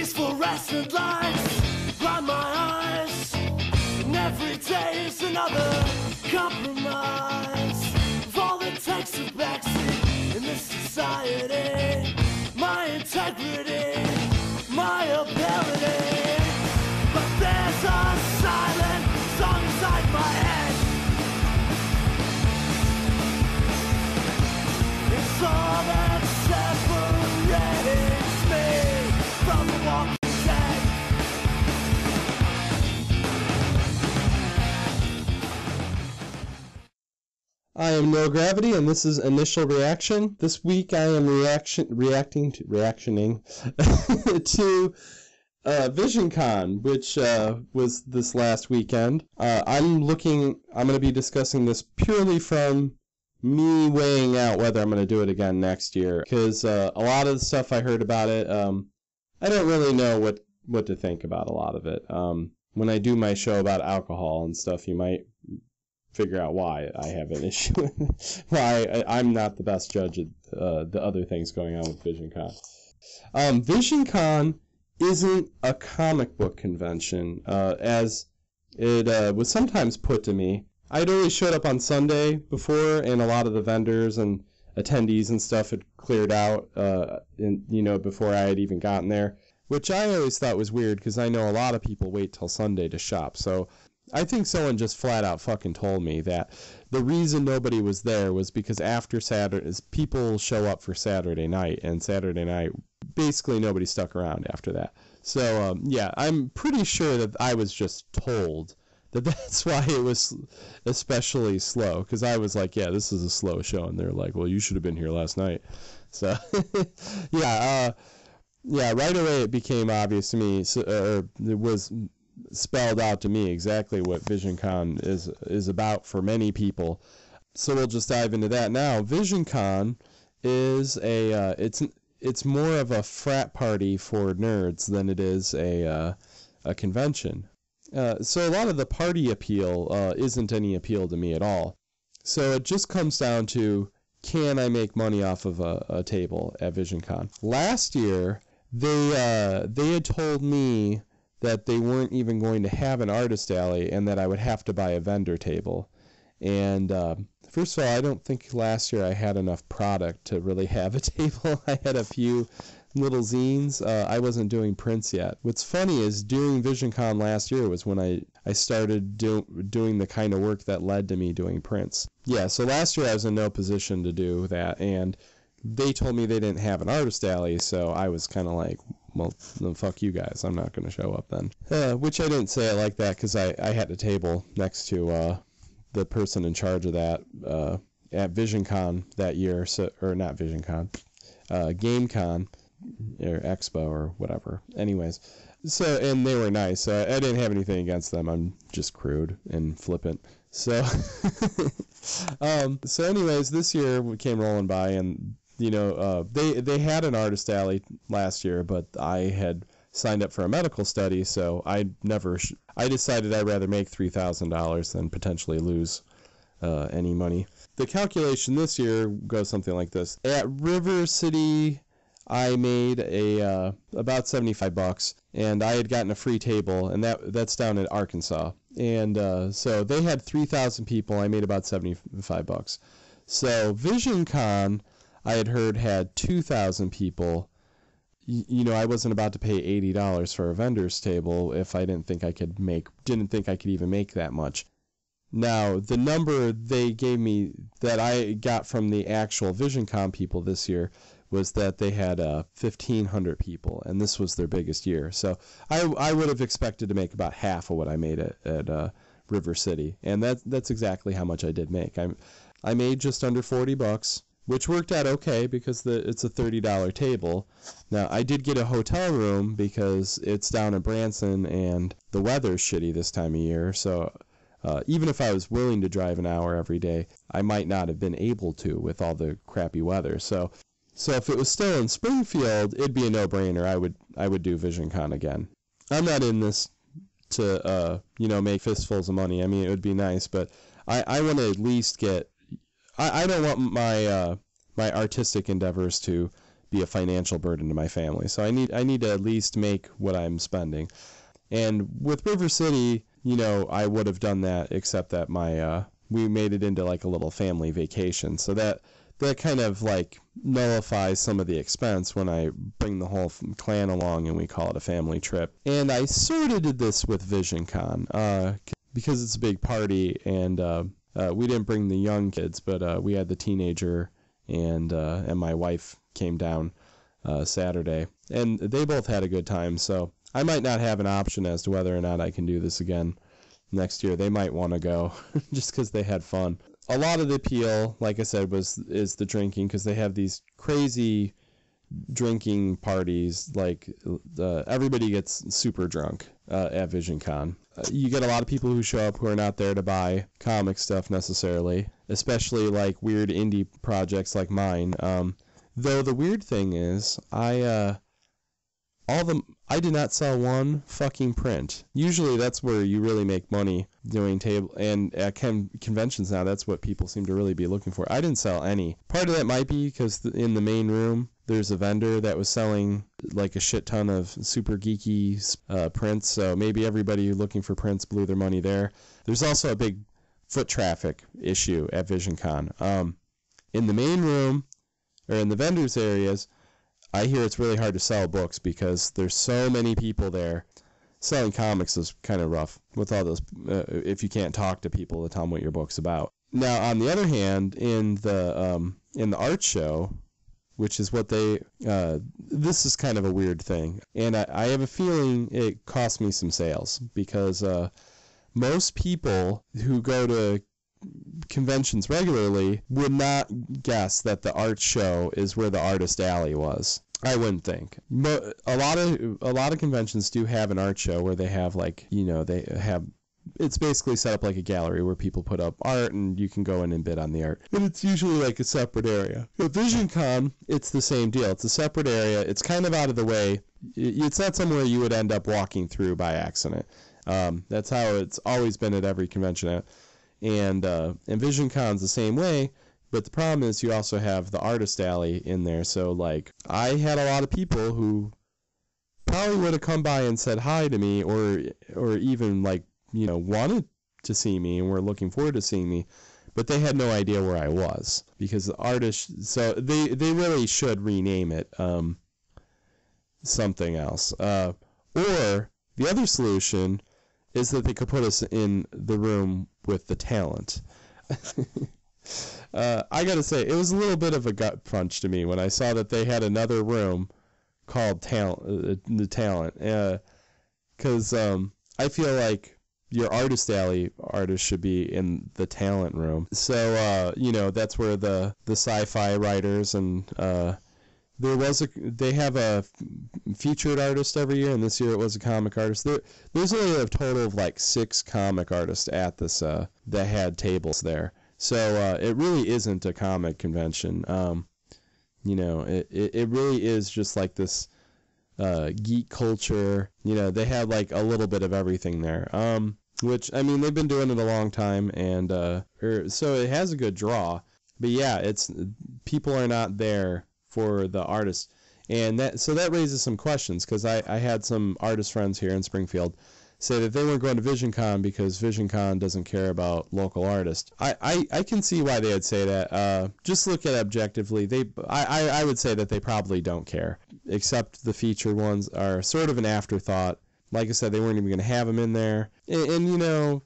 These fluorescent lights blind my eyes, and every day is another compromise. Of all it takes to backseat in this society, my integrity, my ability. But there's a silent song inside my head. It's all that separates me from the walking dead. I am NILgrAvity, and this is Initial Reaction. This week I am reactioning to Visioncon, which was this last weekend. I'm going to be discussing this purely from me weighing out whether I'm going to do it again next year, because a lot of the stuff I heard about it, I don't really know what to think about a lot of it. When I do my show about alcohol and stuff, you might figure out why I have an issue, why I'm not the best judge of the other things going on with Visioncon. Visioncon isn't a comic book convention, as it was sometimes put to me. I'd always showed up on Sunday before, and a lot of the vendors and attendees and stuff had cleared out, before I had even gotten there, which I always thought was weird, because I know a lot of people wait till Sunday to shop. So I think someone just flat out fucking told me that the reason nobody was there was because after Saturday, people show up for Saturday night, and Saturday night, basically nobody stuck around after that. So, yeah, I'm pretty sure that I was just told that that's why it was especially slow, because I was like, yeah, this is a slow show, and they're like, well, you should have been here last night. So, yeah, right away it became obvious to me, or it was spelled out to me exactly what Visioncon is about for many people. So we'll just dive into that now. Visioncon is it's more of a frat party for nerds than it is a convention. So a lot of the party appeal isn't any appeal to me at all. So it just comes down to, can I make money off of a table at Visioncon? Last year, they had told me that they weren't even going to have an artist alley, and that I would have to buy a vendor table. And first of all, I don't think last year I had enough product to really have a table. I had a few little zines. I wasn't doing prints yet. What's funny is during Visioncon last year was when I started doing the kind of work that led to me doing prints. Yeah, so last year I was in no position to do that, and they told me they didn't have an artist alley, so I was kind of like, well, then fuck you guys, I'm not going to show up then. Which I didn't say it like that, because I had a table next to the person in charge of that at Visioncon that year, or not Visioncon, GameCon, or Expo, or whatever. Anyways, so, and they were nice. I didn't have anything against them. I'm just crude and flippant. So, so anyways, this year we came rolling by, and they had an artist alley last year, but I had signed up for a medical study, so I decided I'd rather make $3,000 than potentially lose any money. The calculation this year goes something like this. At River City, I made about $75, and I had gotten a free table, and that's down in Arkansas. And so they had 3,000 people. I made about $75. So Visioncon, I had heard, had 2,000 people. I wasn't about to pay $80 for a vendor's table if I didn't think I could even make that much. Now, the number they gave me that I got from the actual Visioncon people this year was that they had 1,500 people, and this was their biggest year. So I would have expected to make about half of what I made at River City, and that's exactly how much I did make. I made just under $40, which worked out okay because it's a $30 table. Now, I did get a hotel room because it's down in Branson, and the weather's shitty this time of year, so even if I was willing to drive an hour every day, I might not have been able to with all the crappy weather. So if it was still in Springfield, it'd be a no-brainer. I would do Visioncon again. I'm not in this to make fistfuls of money. I mean, it would be nice, but I want to at least get. I don't want my my artistic endeavors to be a financial burden to my family. So I need to at least make what I'm spending. And with River City, I would have done that, except that we made it into like a little family vacation. So that kind of like nullifies some of the expense when I bring the whole clan along and we call it a family trip. And I sort of did this with VisionCon because it's a big party, and we didn't bring the young kids, but we had the teenager and my wife came down Saturday, and they both had a good time. So I might not have an option as to whether or not I can do this again next year. They might want to go just because they had fun. A lot of the appeal, like I said, is the drinking, because they have these crazy drinking parties. Like everybody gets super drunk at VisionCon. You get a lot of people who show up who are not there to buy comic stuff necessarily, especially like weird indie projects like mine. Though the weird thing is, I did not sell one fucking print. Usually that's where you really make money doing table, and at conventions now, that's what people seem to really be looking for. I didn't sell any. Part of that might be because in the main room, there's a vendor that was selling like a shit ton of super geeky prints, so maybe everybody looking for prints blew their money there. There's also a big foot traffic issue at VisionCon. In the main room, or in the vendors areas, I hear it's really hard to sell books because there's so many people there. Selling comics is kind of rough with all those, if you can't talk to people to tell them what your book's about. Now, on the other hand, in the art show, which is what this is kind of a weird thing, and I have a feeling it cost me some sales, because most people who go to conventions regularly would not guess that the art show is where the artist alley was. I wouldn't think. A lot of conventions do have an art show where they have it's basically set up like a gallery where people put up art and you can go in and bid on the art. And it's usually like a separate area. At VisionCon, it's the same deal. It's a separate area. It's kind of out of the way. It's not somewhere you would end up walking through by accident. That's how it's always been at every convention. And VisionCon's the same way, but the problem is you also have the artist alley in there. So like, I had a lot of people who probably would have come by and said hi to me, or even like, wanted to see me and were looking forward to seeing me, but they had no idea where I was, because the artist. So they really should rename it something else. Or the other solution is that they could put us in the room with the talent. I gotta say, it was a little bit of a gut punch to me when I saw that they had another room called the talent. Because I feel like your artist alley artists should be in the talent room. So, that's where the sci-fi writers and they have a featured artist every year, and this year it was a comic artist. There's only a total of like 6 comic artists at this that had tables there. So it really isn't a comic convention. It really is just like this geek culture. They had like a little bit of everything there. Which, I mean, they've been doing it a long time, and so it has a good draw. But yeah, people are not there for the artists, and that raises some questions, because I had some artist friends here in Springfield say that they weren't going to VisionCon because VisionCon doesn't care about local artists. I can see why they would say that. Just look at it objectively. I would say that they probably don't care, except the featured ones are sort of an afterthought. Like I said, they weren't even going to have them in there, and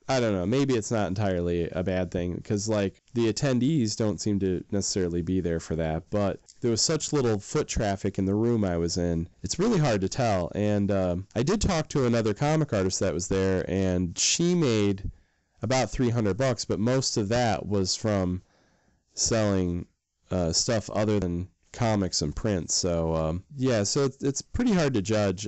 I don't know, maybe it's not entirely a bad thing, because like the attendees don't seem to necessarily be there for that, but there was such little foot traffic in the room I was in, it's really hard to tell. And I did talk to another comic artist that was there, and she made about $300, but most of that was from selling stuff other than comics and prints. So so it's pretty hard to judge.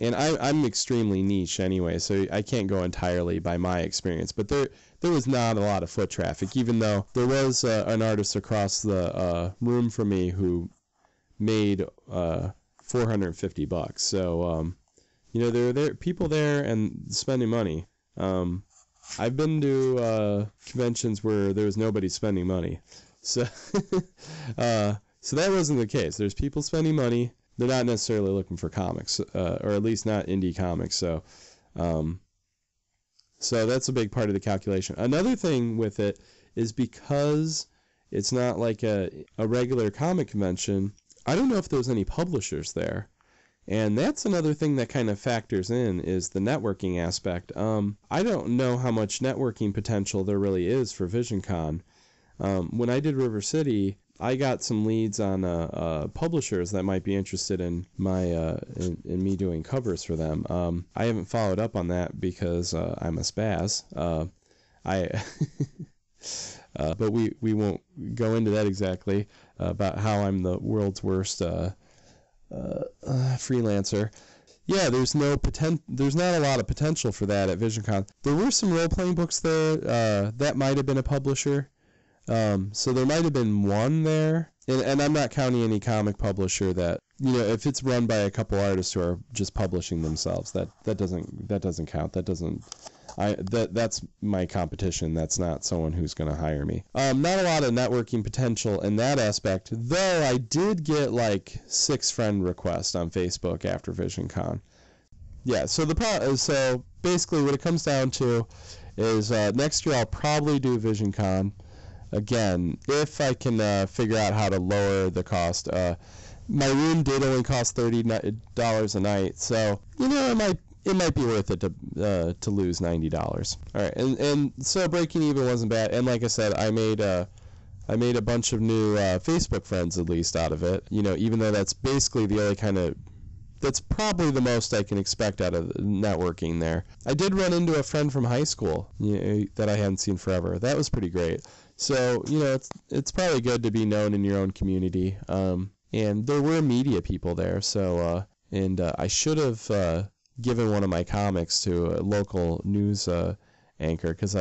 And I'm extremely niche anyway, so I can't go entirely by my experience. But there was not a lot of foot traffic, even though there was an artist across the room from me who made $450. So there are people there and spending money. I've been to conventions where there was nobody spending money. So, so that wasn't the case. There's people spending money. They're not necessarily looking for comics, or at least not indie comics. So, so that's a big part of the calculation. Another thing with it is because it's not like a regular comic convention, I don't know if there's any publishers there. And that's another thing that kind of factors in is the networking aspect. I don't know how much networking potential there really is for Visioncon. When I did River City, I got some leads on publishers that might be interested in my in me doing covers for them. I haven't followed up on that because I'm a spaz. But we won't go into that exactly about how I'm the world's worst freelancer. Yeah, there's not a lot of potential for that at Visioncon. There were some role-playing books there that might have been a publisher. So there might have been one there, and I'm not counting any comic publisher that, if it's run by a couple artists who are just publishing themselves, that doesn't count. That's my competition. That's not someone who's going to hire me. Not a lot of networking potential in that aspect, though I did get like 6 friend requests on Facebook after Visioncon. Yeah, so so basically what it comes down to is next year I'll probably do Visioncon again if I can figure out how to lower the cost. My room did only cost $30 a night, so it might be worth it to lose $90. All right, and so breaking even wasn't bad. And like I said, I made a bunch of new Facebook friends at least out of it. Even though that's basically the only that's probably the most I can expect out of networking there. I did run into a friend from high school that I hadn't seen forever. That was pretty great. So it's probably good to be known in your own community. And there were media people there. So I should have given one of my comics to a local news anchor because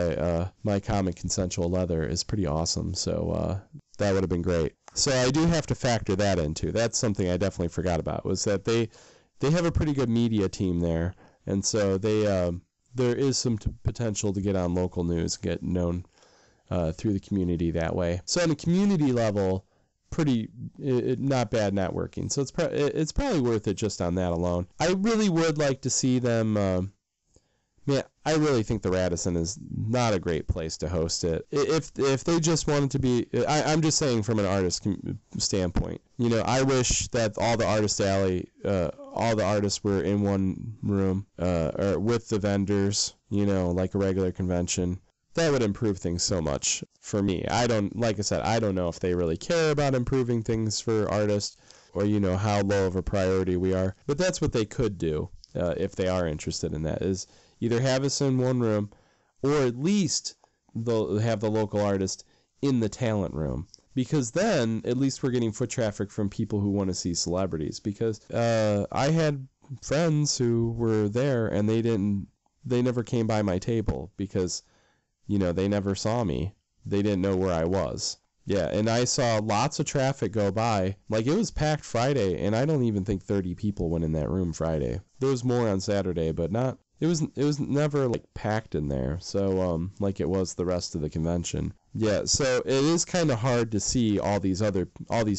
my comic Consensual Leather is pretty awesome. So that would have been great. So I do have to factor that in too. That's something I definitely forgot about, was that they have a pretty good media team there, and so there is some potential to get on local news, get known through the community that way. So on a community level, not bad networking. So it's probably worth it just on that alone. I really would like to see them. I really think the Radisson is not a great place to host it. If they just wanted to be, I'm just saying from an artist standpoint. I wish that all the Artist Alley, all the artists were in one room, or with the vendors. Like a regular convention. That would improve things so much for me. Like I said, I don't know if they really care about improving things for artists, or how low of a priority we are. But that's what they could do if they are interested in that, is either have us in one room, or at least they'll have the local artist in the talent room. Because then, at least we're getting foot traffic from people who want to see celebrities. Because I had friends who were there, and they never came by my table because they never saw me. They didn't know where I was. Yeah, and I saw lots of traffic go by. Like, it was packed Friday, and I don't even think 30 people went in that room Friday. There was more on Saturday, but not. It was never like packed in there. So like it was the rest of the convention. Yeah, so it is kind of hard to see all these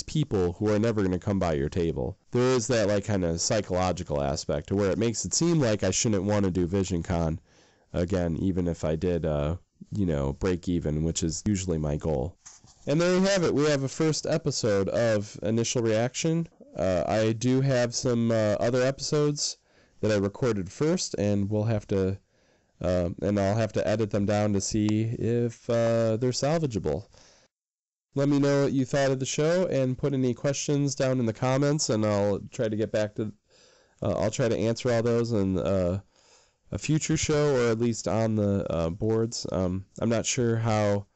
people who are never going to come by your table. There is that like kind of psychological aspect to where it makes it seem like I shouldn't want to do Visioncon again, even if I did break even, which is usually my goal. And there we have it. We have a first episode of Initial Reaction. I do have some other episodes that I recorded first, and I'll have to edit them down to see if they're salvageable. Let me know what you thought of the show, and put any questions down in the comments, and I'll try to get back to. I'll try to answer all those in a future show, or at least on the boards. I'm not sure how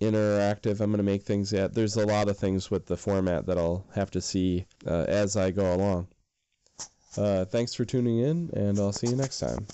interactive I'm going to make things yet. There's a lot of things with the format that I'll have to see as I go along. Thanks for tuning in, and I'll see you next time.